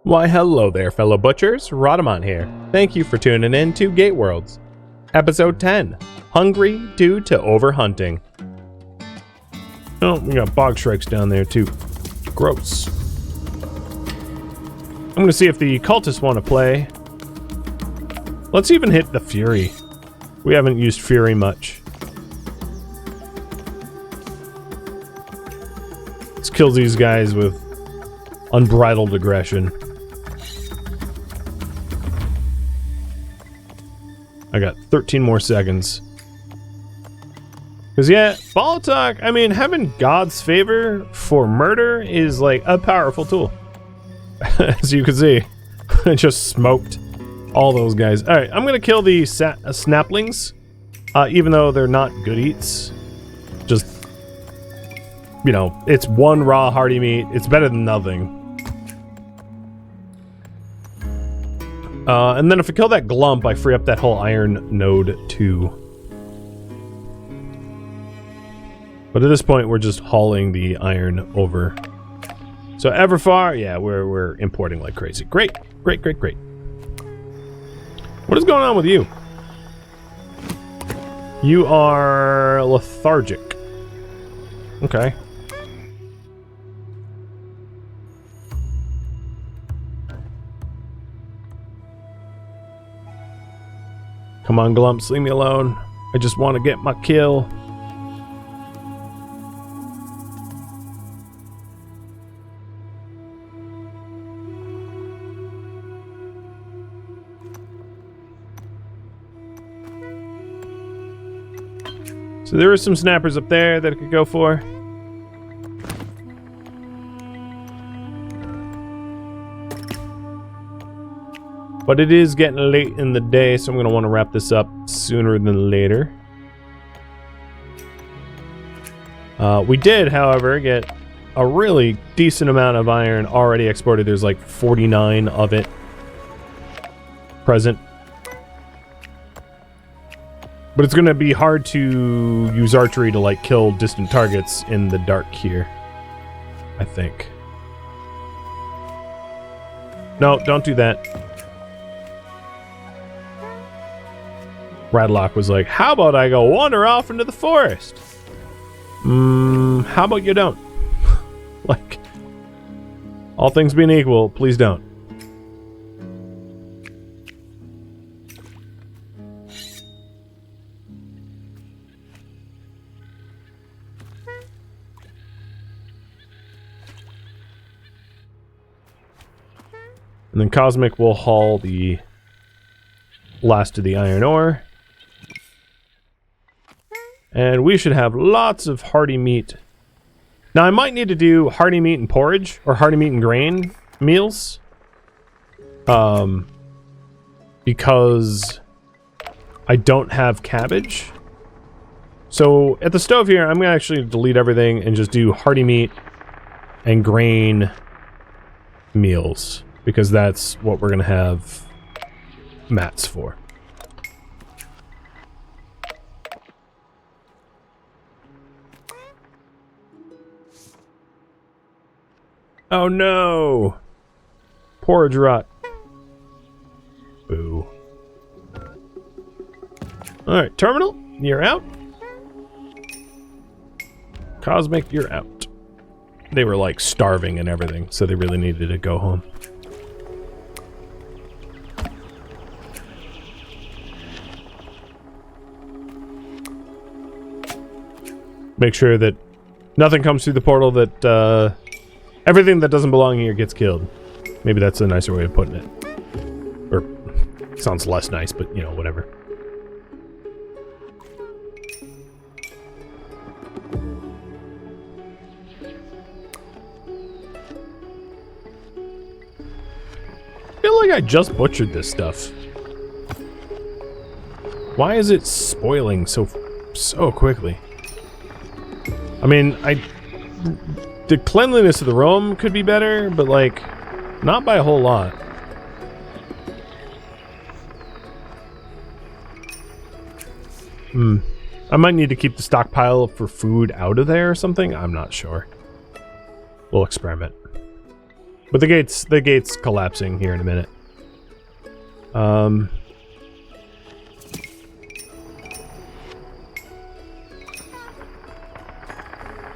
Why hello there fellow butchers, Rhadamant here. Thank you for tuning in to Gateworlds. Episode 10, Hungry Due to Overhunting. Oh, we got bog shrikes down there too. Gross. I'm gonna see if the cultists want to play. Let's even hit the Fury. We haven't used Fury much. Let's kill these guys with unbridled aggression. I got 13 more seconds. Because yeah, Balatok, I mean, having God's favor for murder is like a powerful tool. As you can see, I just smoked all those guys. Alright, I'm gonna kill the snaplings, even though they're not good eats. Just, you know, it's one raw hearty meat. It's better than nothing. And then if I kill that glump, I free up that whole iron node too. But at this point, we're just hauling the iron over. So Everfar, yeah, we're importing like crazy. Great, great, great, great. What is going on with you? You are lethargic. Okay. Come on, Glumps, leave me alone. I just want to get my kill. So there are some snappers up there that I could go for. But it is getting late in the day, so I'm going to want to wrap this up sooner than later. We did, however, get a really decent amount of iron already exported. There's like 49 of it present. But it's going to be hard to use archery to like kill distant targets in the dark here, I think. No, don't do that. Radlock was like, how about I go wander off into the forest? How about you don't? Like, all things being equal, please don't. And then Cosmic will haul the last of the iron ore. And we should have lots of hearty meat. Now, I might need to do hearty meat and porridge, or hearty meat and grain meals. Because I don't have cabbage. So, at the stove here, I'm going to actually delete everything and just do hearty meat and grain meals. Because that's what we're going to have mats for. Oh no! Porridge rot. Boo. Alright, Terminal, you're out. Cosmic, you're out. They were like starving and everything, so they really needed to go home. Make sure that nothing comes through the portal that, everything that doesn't belong here gets killed. Maybe that's a nicer way of putting it. Or, sounds less nice, but, you know, whatever. I feel like I just butchered this stuff. Why is it spoiling so quickly? I mean, the cleanliness of the room could be better, but like, not by a whole lot. I might need to keep the stockpile for food out of there or something. I'm not sure. We'll experiment. But the gate's collapsing here in a minute.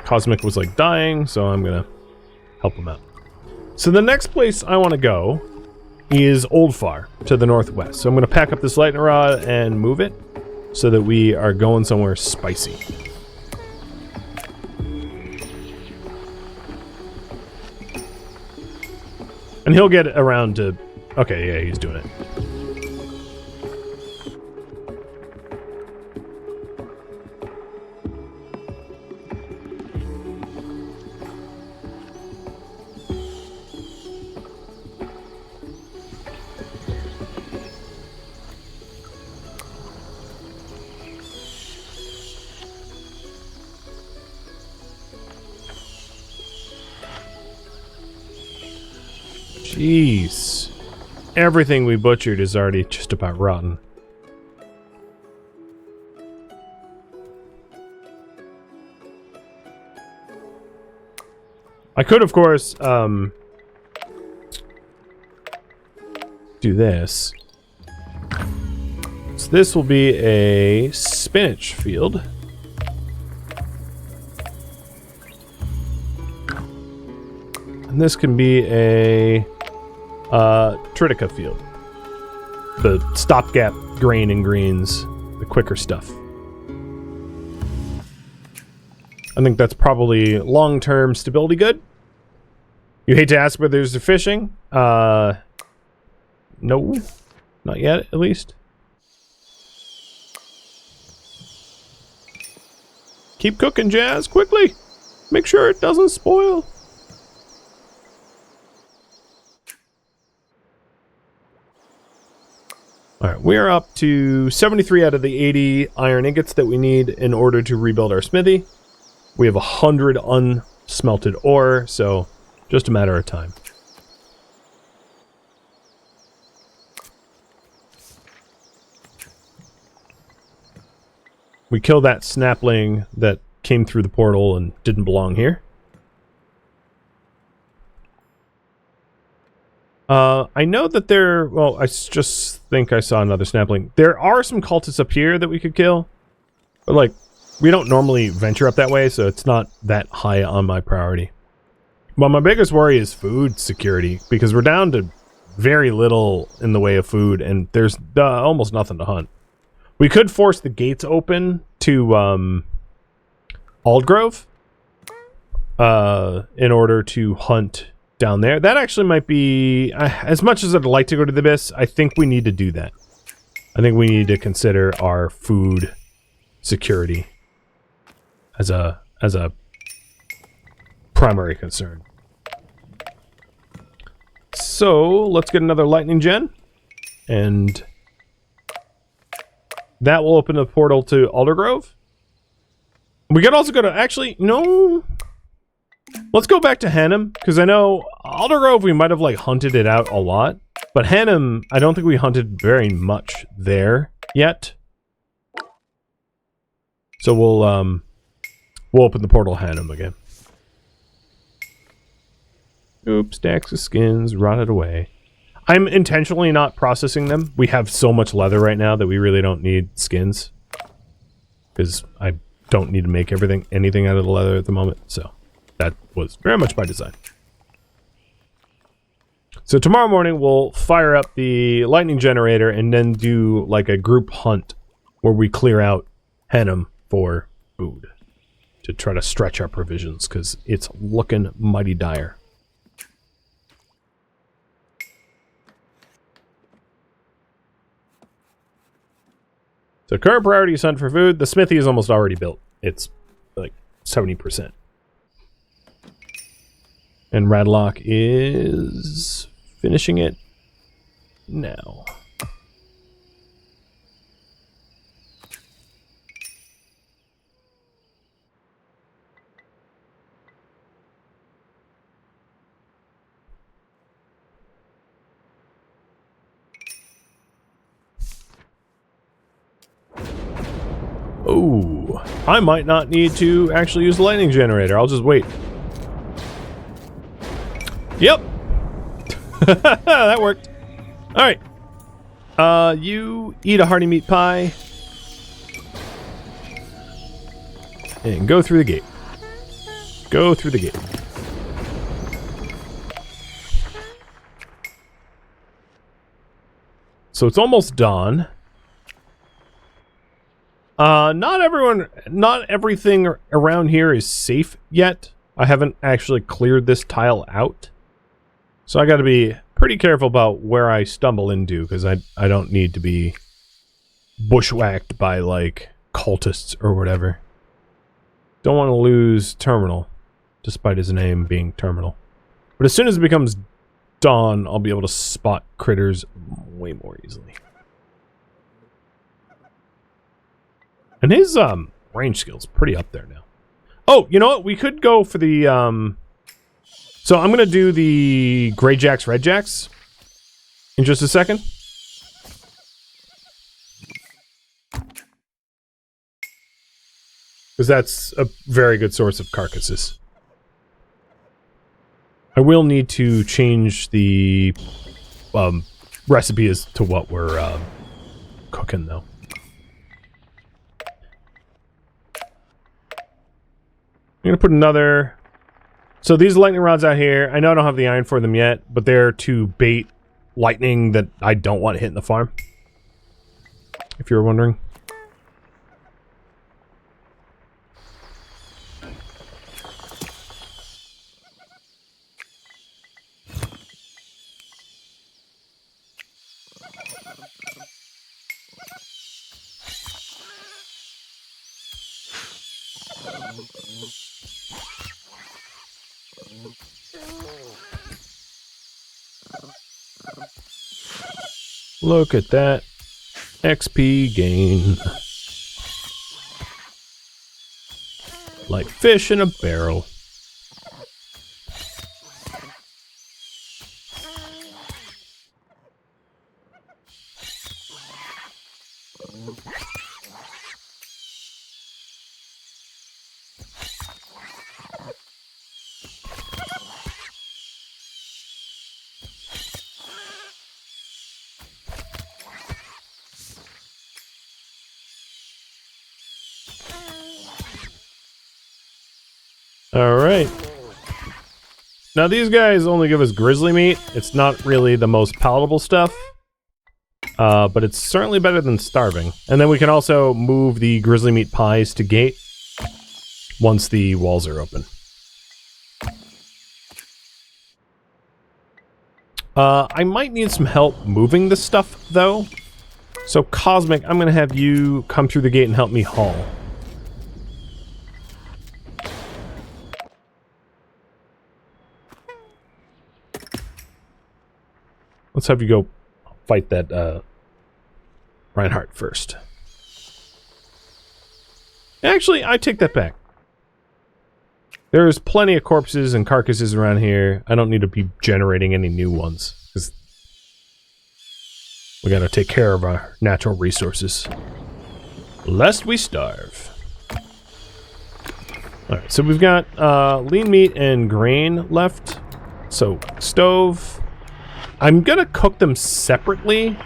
Cosmic was like dying, so I'm gonna help him out. So the next place I want to go is Oldfar to the northwest. So I'm gonna pack up this lightning rod and move it so that we are going somewhere spicy. And he'll get around to... Okay, yeah, he's doing it. Jeez. Everything we butchered is already just about rotten. I could, of course, do this. So this will be a spinach field. And this can be a tritica field. The stopgap grain and greens, the quicker stuff. I think that's probably long-term stability good. You hate to ask whether there's fishing. No. Not yet, at least. Keep cooking, Jazz, quickly! Make sure it doesn't spoil. Alright, we're up to 73 out of the 80 iron ingots that we need in order to rebuild our smithy. We have 100 unsmelted ore, so just a matter of time. We killed that snapling that came through the portal and didn't belong here. I know that there... Well, I just think I saw another snapling. There are some cultists up here that we could kill. But, like, we don't normally venture up that way, so it's not that high on my priority. Well, my biggest worry is food security, because we're down to very little in the way of food, and there's almost nothing to hunt. We could force the gates open to Aldgrove in order to hunt down there. That actually might be, as much as I'd like to go to the Abyss, I think we need to do that. I think we need to consider our food security as a primary concern. So let's get another lightning gen, and that will open the portal to Aldergrove. We could also go to, actually, no. Let's go back to Hannum, because I know Aldergrove we might have like hunted it out a lot, but Hannum, I don't think we hunted very much there yet. So we'll open the portal Hannum again. Oops, stacks of skins rotted away. I'm intentionally not processing them. We have so much leather right now that we really don't need skins, because I don't need to make anything out of the leather at the moment, so that was very much by design. So tomorrow morning we'll fire up the lightning generator and then do like a group hunt where we clear out Hannum for food to try to stretch our provisions, because it's looking mighty dire. So current priority is hunt for food. The smithy is almost already built. It's like 70%. And Radlock is finishing it now. Oh, I might not need to actually use the lightning generator. I'll just wait. Yep, That worked. All right. You eat a hearty meat pie. And go through the gate. Go through the gate. So it's almost dawn. Not everything around here is safe yet. I haven't actually cleared this tile out. So I gotta be pretty careful about where I stumble into, because I don't need to be bushwhacked by, like, cultists or whatever. Don't want to lose Terminal, despite his name being Terminal. But as soon as it becomes dawn, I'll be able to spot critters way more easily. And his range skill's pretty up there now. Oh, you know what? We could go for the so I'm gonna do the Grey Jacks, Red Jacks in just a second. Because that's a very good source of carcasses. I will need to change the recipe as to what we're cooking, though. I'm going to put another... So these lightning rods out here, I know I don't have the iron for them yet, but they're to bait lightning that I don't want hitting the farm. If you were wondering. Look at that XP gain. Like fish in a barrel. Alright. Now these guys only give us grizzly meat. It's not really the most palatable stuff. But it's certainly better than starving. And then we can also move the grizzly meat pies to gate once the walls are open. I might need some help moving this stuff, though. So Cosmic, I'm going to have you come through the gate and help me haul. Let's have you go fight that Reinhardt first. Actually, I take that back. There's plenty of corpses and carcasses around here. I don't need to be generating any new ones, because we gotta take care of our natural resources, lest we starve. Alright, so we've got lean meat and grain left. So, stove. I'm gonna cook them separately.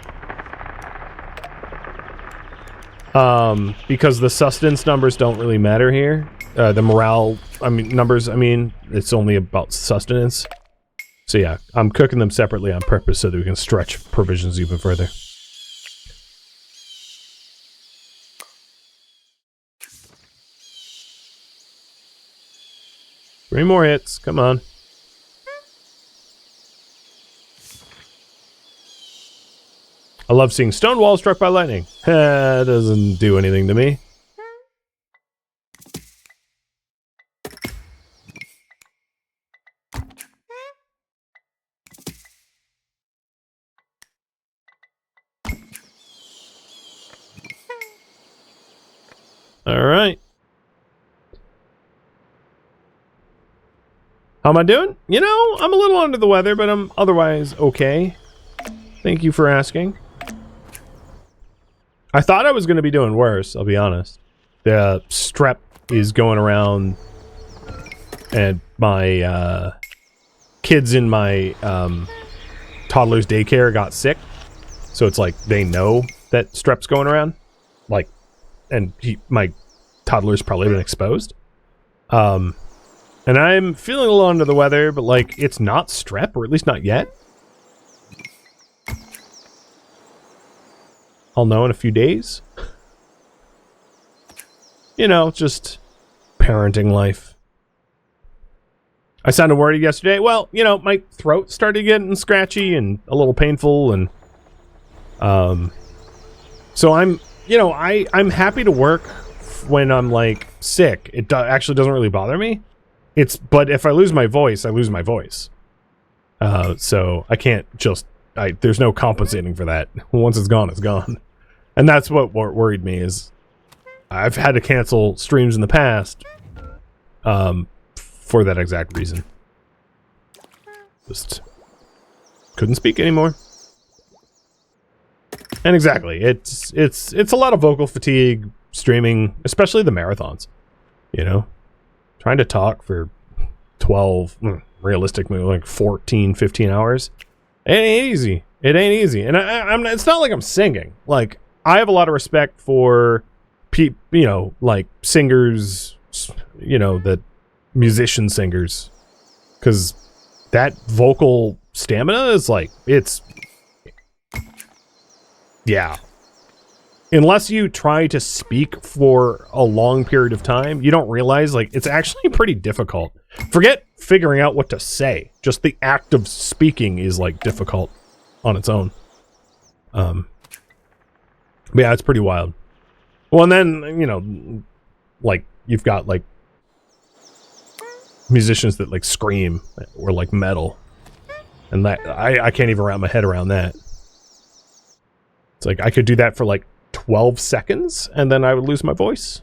Because the sustenance numbers don't really matter here. The morale, numbers, it's only about sustenance. So yeah, I'm cooking them separately on purpose so that we can stretch provisions even further. Three more hits, come on. I love seeing stone walls struck by lightning. That doesn't do anything to me. All right. How am I doing? You know, I'm a little under the weather, but I'm otherwise okay. Thank you for asking. I thought I was going to be doing worse, I'll be honest. The strep is going around, and my kids in my toddler's daycare got sick. So it's like they know that strep's going around. Like, and my toddler's probably been exposed. And I'm feeling a little under the weather, but like it's not strep, or at least not yet. I'll know in a few days. You know, just parenting life. I sounded worried yesterday. Well, you know, my throat started getting scratchy and a little painful, and so I'm, you know, I'm happy to work when I'm like sick. It actually doesn't really bother me. But if I lose my voice, I lose my voice. So I can't just, there's no compensating for that. Once it's gone, it's gone. And that's what worried me is I've had to cancel streams in the past, for that exact reason. Just couldn't speak anymore. And exactly, it's a lot of vocal fatigue streaming, especially the marathons, you know? Trying to talk for 12, realistically, like 14, 15 hours. It ain't easy. It ain't easy. And it's not like I'm singing. Like, I have a lot of respect for, you know, like singers, you know, the musician singers. Because that vocal stamina is like, yeah. Unless you try to speak for a long period of time, you don't realize, like, it's actually pretty difficult. Forget figuring out what to say. Just the act of speaking is, like, difficult on its own. But yeah, it's pretty wild. Well, and then, you know, like, you've got, like, musicians that, like, scream or, like, metal. And that, I can't even wrap my head around that. It's like, I could do that for, like, 12 seconds, and then I would lose my voice.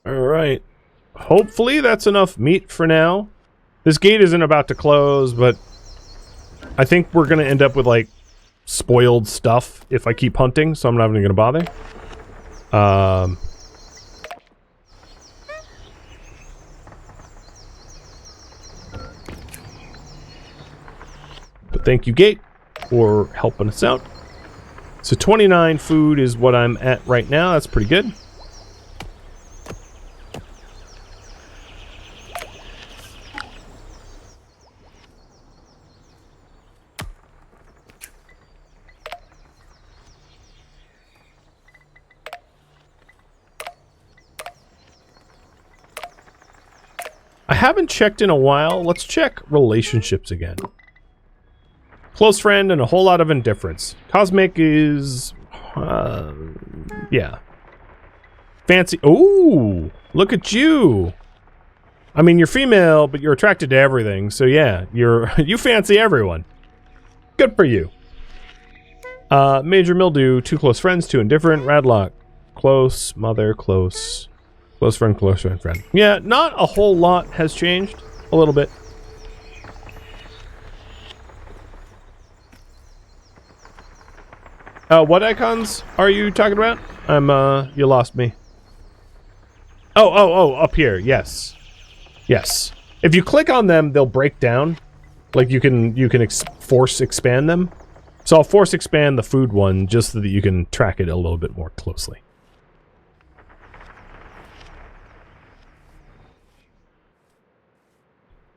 Alright. Hopefully that's enough meat for now. This gate isn't about to close, but I think we're going to end up with, like, spoiled stuff if I keep hunting, so I'm not even going to bother. But thank you, Gate, for helping us out. So 29 food is what I'm at right now. That's pretty good. I haven't checked in a while. Let's check relationships again. Close friend and a whole lot of indifference. Cosmic is... yeah. Fancy... Ooh! Look at you! I mean, you're female, but you're attracted to everything, so yeah. You fancy everyone. Good for you. Major Mildew, 2 close friends, 2 indifferent. Radlock, close, mother, close. Close friend, friend. Yeah, not a whole lot has changed. A little bit. What icons are you talking about? You lost me. Oh, up here, yes. Yes. If you click on them, they'll break down. Like, you can force expand them. So I'll force expand the food one just so that you can track it a little bit more closely.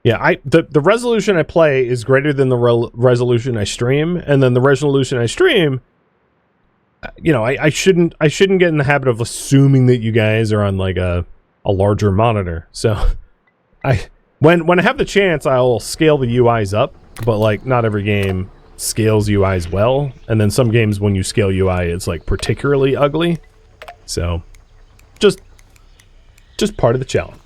Yeah, the resolution I play is greater than the resolution I stream, and then the resolution I stream, you know, I shouldn't get in the habit of assuming that you guys are on like a larger monitor. So when I have the chance, I'll scale the UIs up, but like not every game scales UIs well, and then some games when you scale UI, it's like particularly ugly. So just part of the challenge.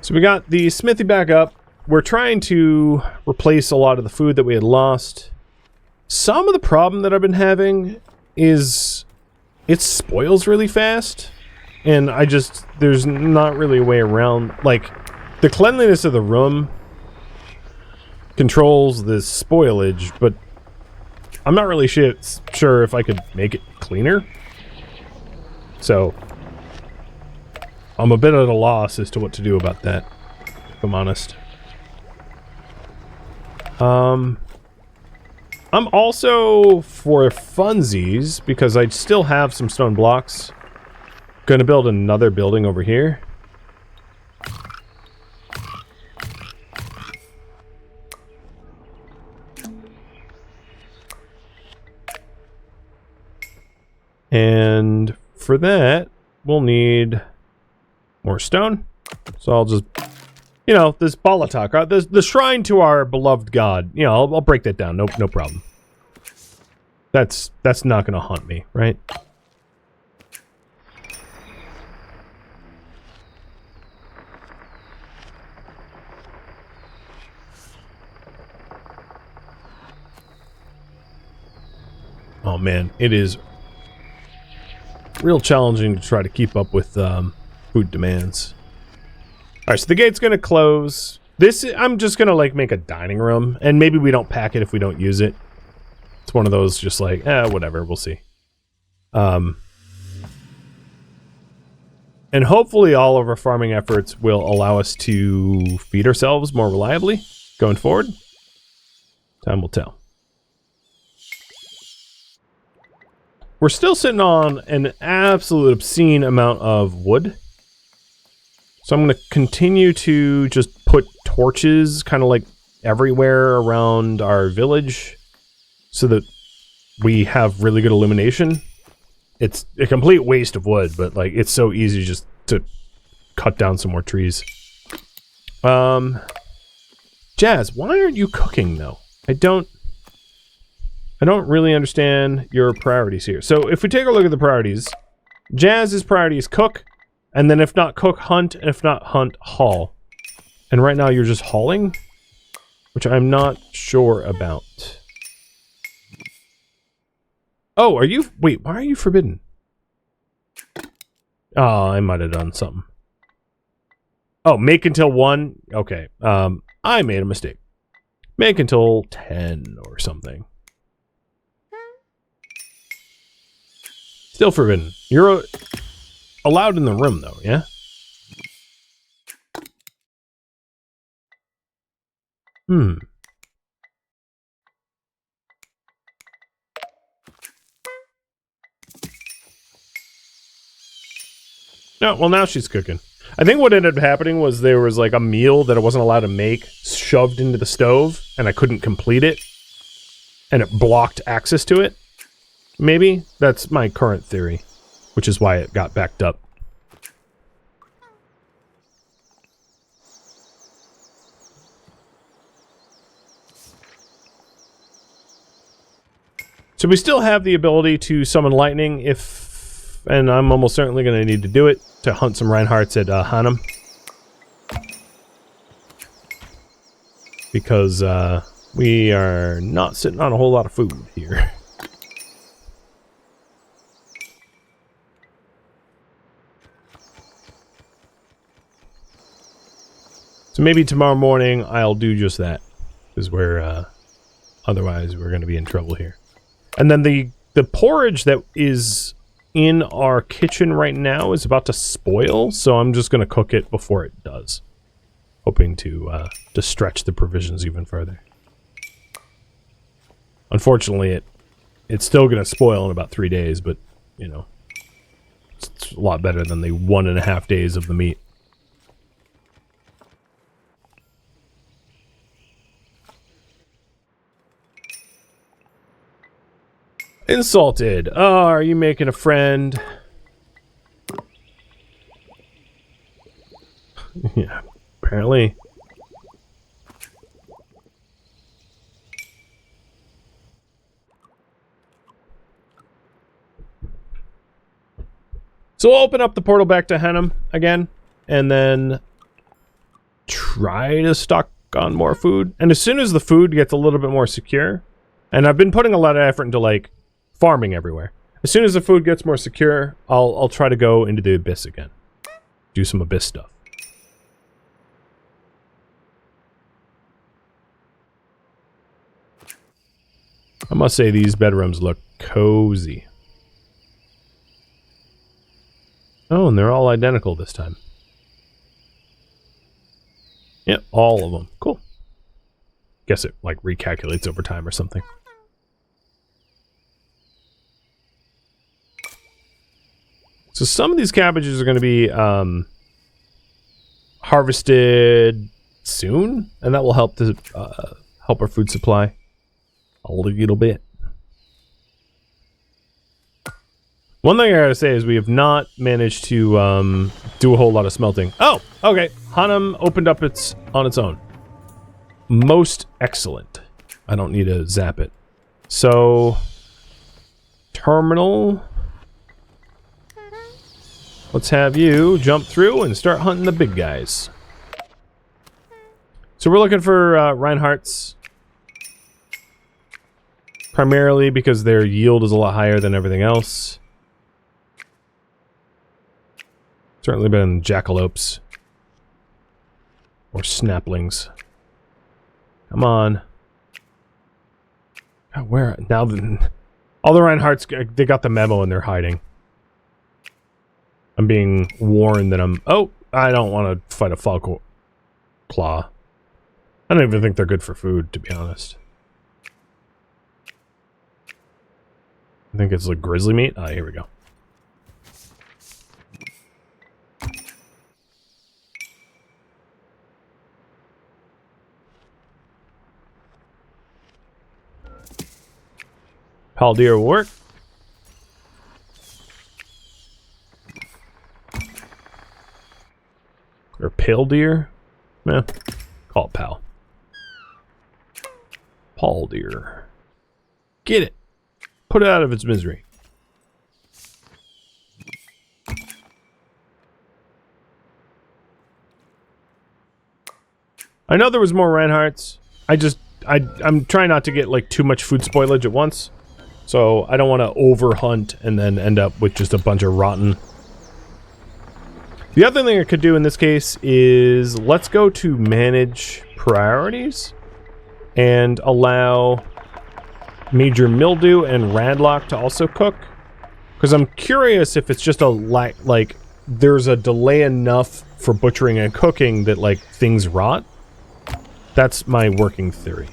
So we got the smithy back up. We're trying to replace a lot of the food that we had lost. Some of the problem that I've been having is it spoils really fast. and there's not really a way around, like, the cleanliness of the room controls the spoilage, but I'm not really sure if I could make it cleaner. So, I'm a bit at a loss as to what to do about that, if I'm honest. I'm also, for funsies, because I still have some stone blocks, gonna build another building over here. And for that, we'll need more stone. So I'll just, you know, this Balatak, the shrine to our beloved god. You know, I'll break that down. No problem. That's not gonna haunt me, right? Oh man, it is real challenging to try to keep up with food demands. Alright, so the gate's gonna close. This, I'm just gonna like make a dining room, and maybe we don't pack it if we don't use it. It's one of those just like, whatever, we'll see. And hopefully all of our farming efforts will allow us to feed ourselves more reliably going forward. Time will tell. We're still sitting on an absolute obscene amount of wood. So I'm going to continue to just put torches kind of like everywhere around our village so that we have really good illumination. It's a complete waste of wood, but like it's so easy just to cut down some more trees. Jazz, why aren't you cooking though? I don't really understand your priorities here. So if we take a look at the priorities, Jazz's priority is cook, and then if not cook, hunt, and if not hunt, haul. And right now you're just hauling, which I'm not sure about. Oh, are you... Wait, why are you forbidden? Oh, I might have done something. Oh, make until 1? Okay, I made a mistake. Make until 10 or something. Still forbidden. You're allowed in the room, though, yeah? Hmm. No, well, now she's cooking. I think what ended up happening was there was, like, a meal that I wasn't allowed to make shoved into the stove, and I couldn't complete it, and it blocked access to it. Maybe? That's my current theory, which is why it got backed up. So we still have the ability to summon lightning if... And I'm almost certainly going to need to do it to hunt some Reinhardts at Hanem. Because we are not sitting on a whole lot of food here. So maybe tomorrow morning I'll do just that. Because we're, otherwise we're going to be in trouble here. And then the porridge that is in our kitchen right now is about to spoil, so I'm just going to cook it before it does. Hoping to stretch the provisions even further. Unfortunately, it's still going to spoil in about 3 days, but, you know, it's a lot better than the 1.5 days of the meat. Insulted. Oh, are you making a friend? Yeah, apparently. So we'll open up the portal back to Hanem again, and then try to stock on more food. And as soon as the food gets a little bit more secure, and I've been putting a lot of effort into, like, farming everywhere. As soon as the food gets more secure, I'll try to go into the abyss again. Do some abyss stuff. I must say these bedrooms look cozy. Oh, and they're all identical this time. Yep, all of them. Cool. Guess it, like, recalculates over time or something. So some of these cabbages are going to be harvested soon, and that will help to help our food supply a little bit. One thing I gotta say is we have not managed to do a whole lot of smelting. Oh, okay. Hanum opened up on its own. Most excellent. I don't need to zap it. So, terminal. Let's have you jump through and start hunting the big guys. So we're looking for Reinhardt's. Primarily because their yield is a lot higher than everything else. Certainly better than jackalopes. Or snaplings. Come on. God, where? Now all the Reinhardts, they got the memo and they're hiding. I'm being warned that oh, I don't want to fight a falco claw. I don't even think they're good for food, to be honest. I think it's like grizzly meat. Ah, here we go. Pal deer will work. Or pale deer? Yeah, call it pal. Pal deer. Get it. Put it out of its misery. I know there was more Reinhardts. I'm trying not to get like too much food spoilage at once. So I don't want to over hunt and then end up with just a bunch of rotten. The other thing I could do in this case is let's go to manage priorities and allow Major Mildew and Radlock to also cook. Because I'm curious if it's just a like there's a delay enough for butchering and cooking that like things rot. That's my working theory.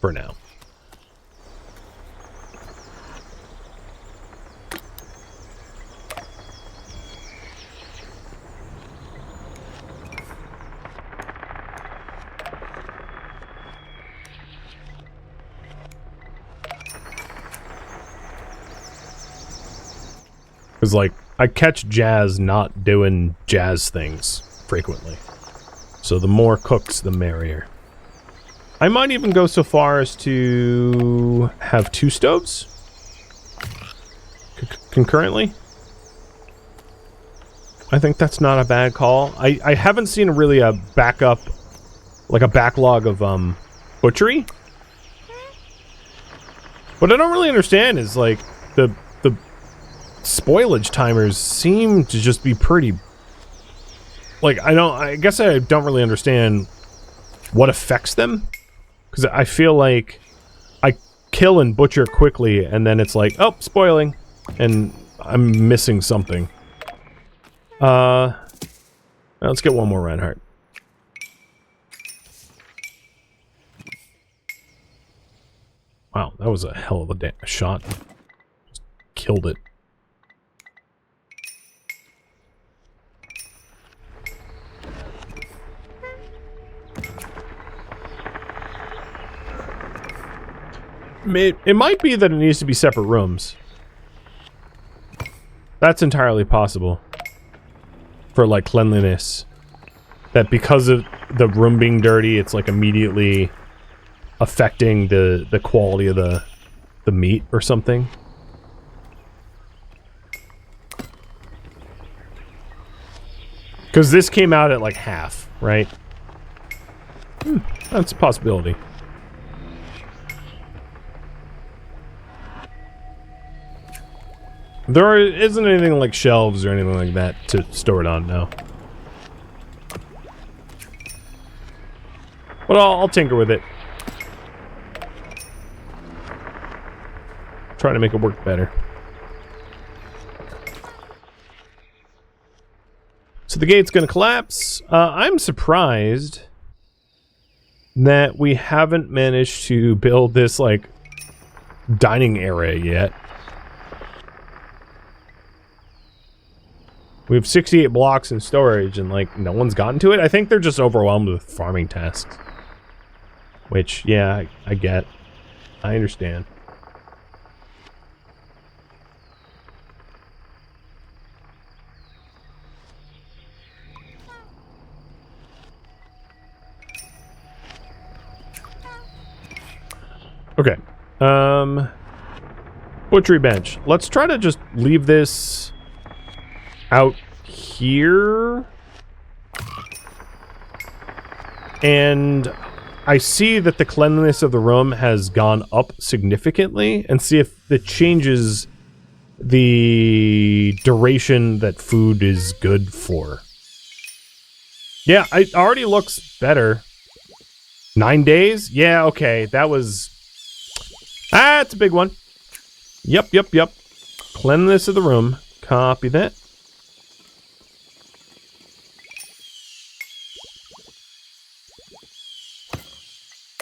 For now. Because, like, I catch Jazz not doing Jazz things frequently. So the more cooks, the merrier. I might even go so far as to have 2 stoves concurrently. I think that's not a bad call. I haven't seen really a backup, like a backlog of butchery. What I don't really understand is, like, the spoilage timers seem to just be pretty, like, I guess I don't really understand what affects them, because I feel like I kill and butcher quickly and then it's like, oh, spoiling, and I'm missing something. Let's get one more Reinhardt. Wow, that was a hell of a shot. Just killed it. It might be that it needs to be separate rooms. That's entirely possible. For, like, cleanliness. That because of the room being dirty, it's, like, immediately affecting the quality of the meat or something. Because this came out at, like, half, right? That's a possibility. There isn't anything like shelves or anything like that to store it on now. But I'll tinker with it. Try to make it work better. So the gate's gonna collapse. I'm surprised that we haven't managed to build this, like, dining area yet. We have 68 blocks in storage and, like, no one's gotten to it. I think they're just overwhelmed with farming tasks. Which, yeah, I get. I understand. Okay. Butchery bench. Let's try to just leave this out here. And I see that the cleanliness of the room has gone up significantly, and see if it changes the duration that food is good for. Yeah, it already looks better. 9 days? Yeah, okay. That was... That's a big one. Yep. Cleanliness of the room. Copy that.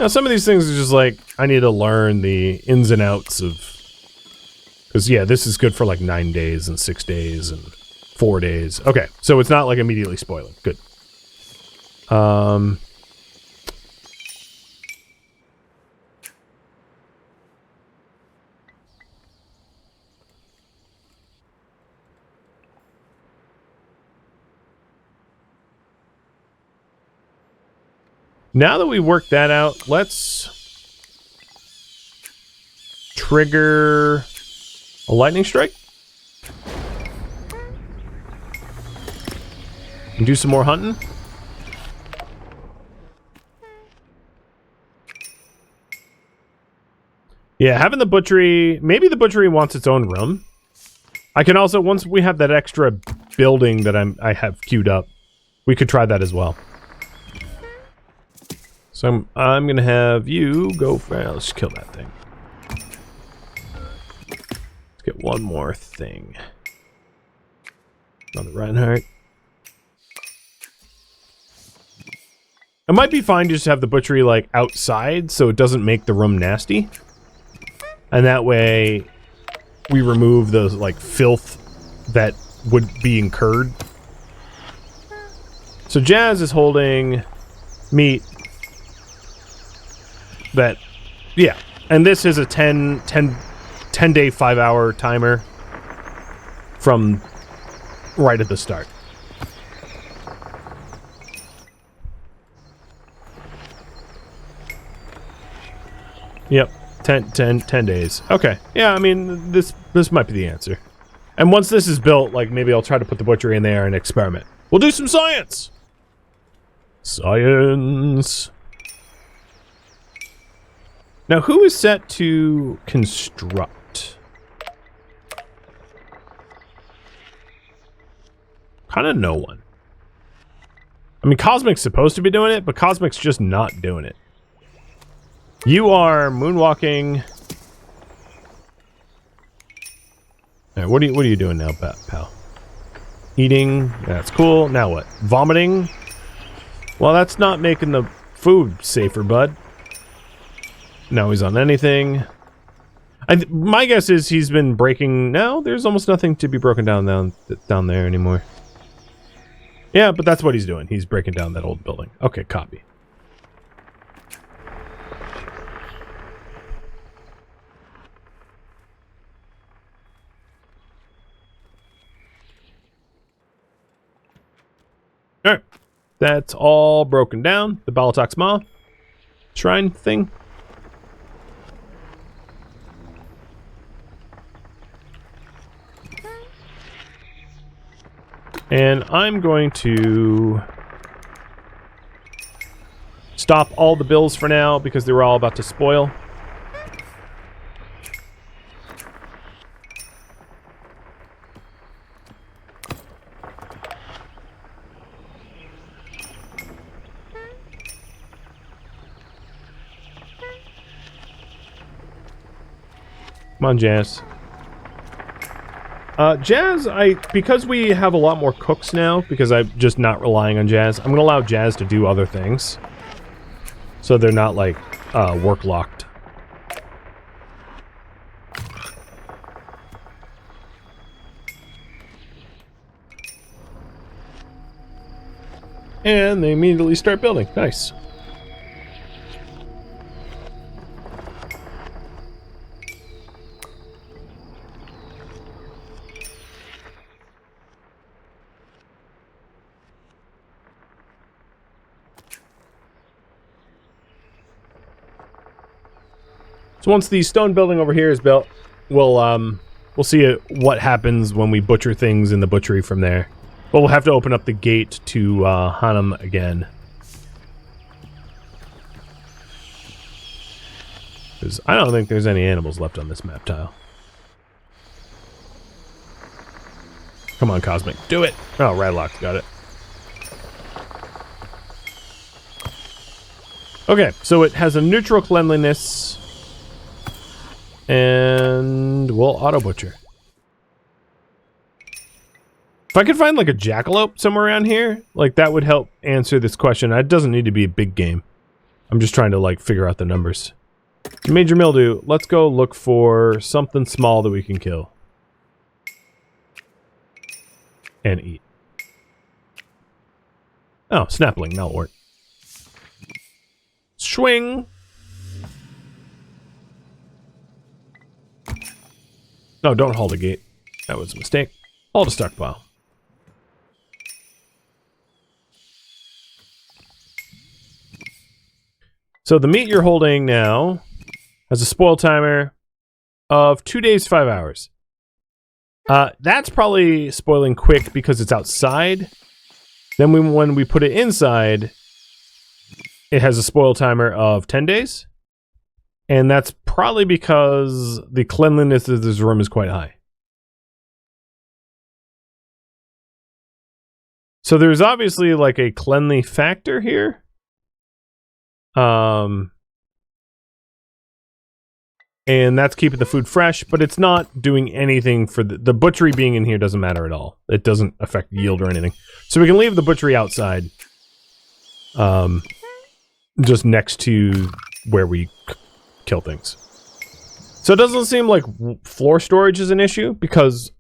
Now, some of these things are just like, I need to learn the ins and outs of... Because, yeah, this is good for like 9 days and 6 days and 4 days. Okay, so it's not like immediately spoiling. Good. Now that we worked that out, let's trigger a lightning strike and do some more hunting. Yeah, having the butchery, maybe the butchery wants its own room. I can also, once we have that extra building that I have queued up, we could try that as well. So I'm gonna have you go for... let's kill that thing. Let's get one more thing. Another Reinhardt. It might be fine to just have the butchery, like, outside, so it doesn't make the room nasty. And that way, we remove those, like, filth that would be incurred. So Jazz is holding meat. That, yeah, and this is a 10 day 5 hour timer from right at the start. Yep, 10 days. Okay, yeah, I mean, this might be the answer. And once this is built, like, maybe I'll try to put the butchery in there and experiment. We'll do some science! Science! Now, who is set to construct? Kind of no one. I mean, Cosmic's supposed to be doing it, but Cosmic's just not doing it. You are moonwalking. All right, what are you doing now, pal? Eating. That's cool. Now what? Vomiting. Well, that's not making the food safer, bud. Now he's on anything. My guess is he's been breaking... No, there's almost nothing to be broken down there anymore. Yeah, but that's what he's doing. He's breaking down that old building. Okay, copy. Alright. That's all broken down. The Balatox Maw shrine thing. And I'm going to stop all the bills for now because they were all about to spoil. Come on, Jazz. Jazz, because we have a lot more cooks now, because I'm just not relying on Jazz, I'm going to allow Jazz to do other things. So they're not, like, work locked. And they immediately start building. Nice. So once the stone building over here is built, we'll see what happens when we butcher things in the butchery from there. But we'll have to open up the gate to Rhadamant again. Because I don't think there's any animals left on this map tile. Come on, Cosmic. Do it! Oh, Radlock's got it. Okay, so it has a neutral cleanliness. And we'll auto-butcher. If I could find, like, a jackalope somewhere around here, like, that would help answer this question. It doesn't need to be a big game. I'm just trying to, like, figure out the numbers. Major mildew, let's go look for something small that we can kill. And eat. Oh, snapling, that'll work. Swing! No, don't hold the gate. That was a mistake. Hold a stockpile. So the meat you're holding now has a spoil timer of 2 days, 5 hours. That's probably spoiling quick because it's outside. Then when we put it inside, it has a spoil timer of 10 days. And that's probably because the cleanliness of this room is quite high. So there's obviously like a cleanly factor here. And that's keeping the food fresh, but it's not doing anything for the butchery being in here doesn't matter at all. It doesn't affect yield or anything. So we can leave the butchery outside. Just next to where we kill things. So it doesn't seem like floor storage is an issue because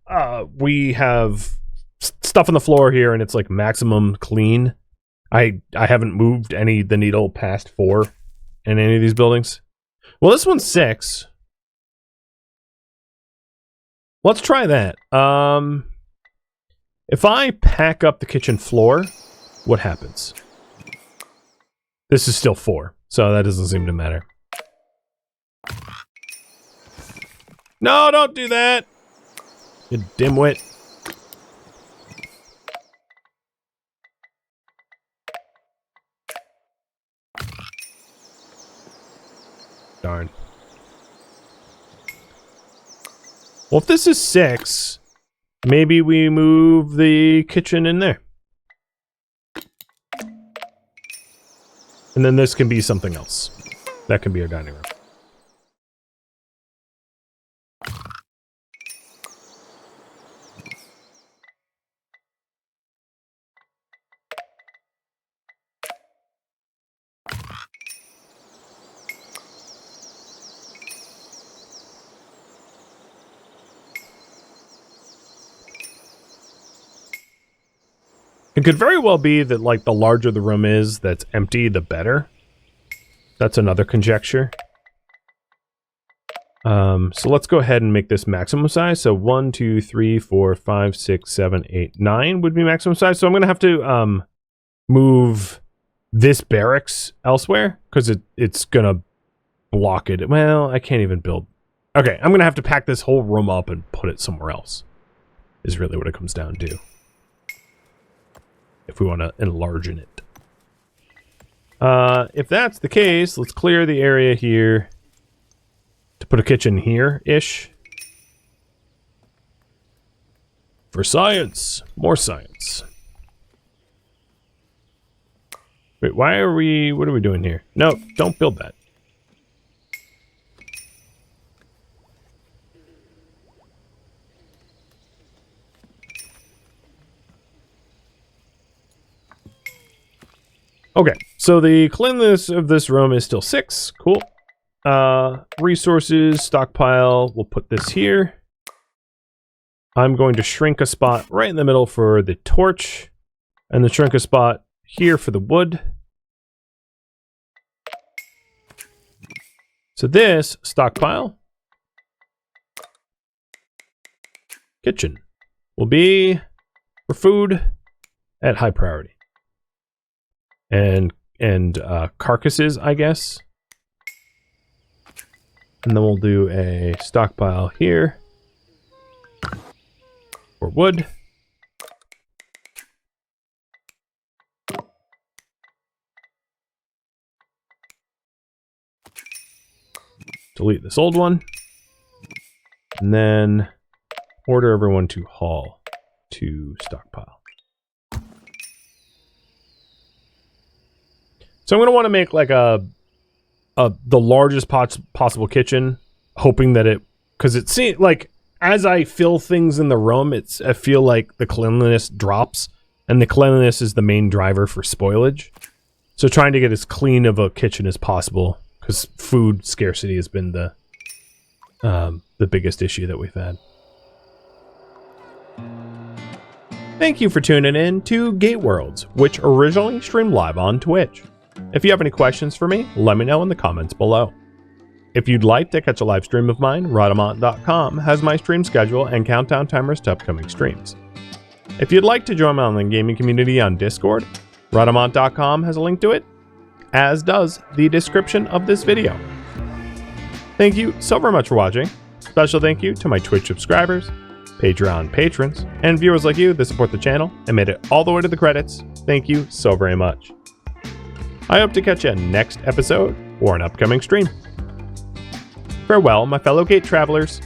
we have stuff on the floor here and it's like maximum clean. I haven't moved the needle past 4 in any of these buildings. Well, this one's 6. Let's try that. If I pack up the kitchen floor, what happens? This is still 4, so that doesn't seem to matter. No, don't do that! You dimwit. Darn. Well, if this is 6, maybe we move the kitchen in there. And then this can be something else. That can be our dining room. It could very well be that, like, the larger the room is that's empty, the better. That's another conjecture. So let's go ahead and make this maximum size. So 1, 2, 3, 4, 5, 6, 7, 8, 9 would be maximum size. So I'm going to have to move this barracks elsewhere because it's going to block it. Well, I can't even build. Okay, I'm going to have to pack this whole room up and put it somewhere else is really what it comes down to. If we want to enlarge in it. If that's the case, let's clear the area here to put a kitchen here-ish. For science. More science. Wait, what are we doing here? No, don't build that. Okay, so the cleanliness of this room is still 6. Cool. Resources, stockpile. We'll put this here. I'm going to shrink a spot right in the middle for the torch. And then shrink a spot here for the wood. So this stockpile, kitchen, will be for food at high priority. And carcasses, I guess. And then we'll do a stockpile here for wood. Delete this old one. And then order everyone to haul to stockpile. So I'm going to want to make like the largest possible kitchen, hoping that because it seems like as I fill things in the room, I feel like the cleanliness drops, and the cleanliness is the main driver for spoilage. So trying to get as clean of a kitchen as possible, because food scarcity has been the biggest issue that we've had. Thank you for tuning in to Gateworlds, which originally streamed live on Twitch. If you have any questions for me, let me know in the comments below. If you'd like to catch a live stream of mine, Rhadamant.com has my stream schedule and countdown timers to upcoming streams. If you'd like to join my online gaming community on Discord, Rhadamant.com has a link to it, as does the description of this video. Thank you so very much for watching. Special thank you to my Twitch subscribers, Patreon patrons, and viewers like you that support the channel and made it all the way to the credits. Thank you so very much. I hope to catch you next episode or an upcoming stream. Farewell, my fellow Gate travelers.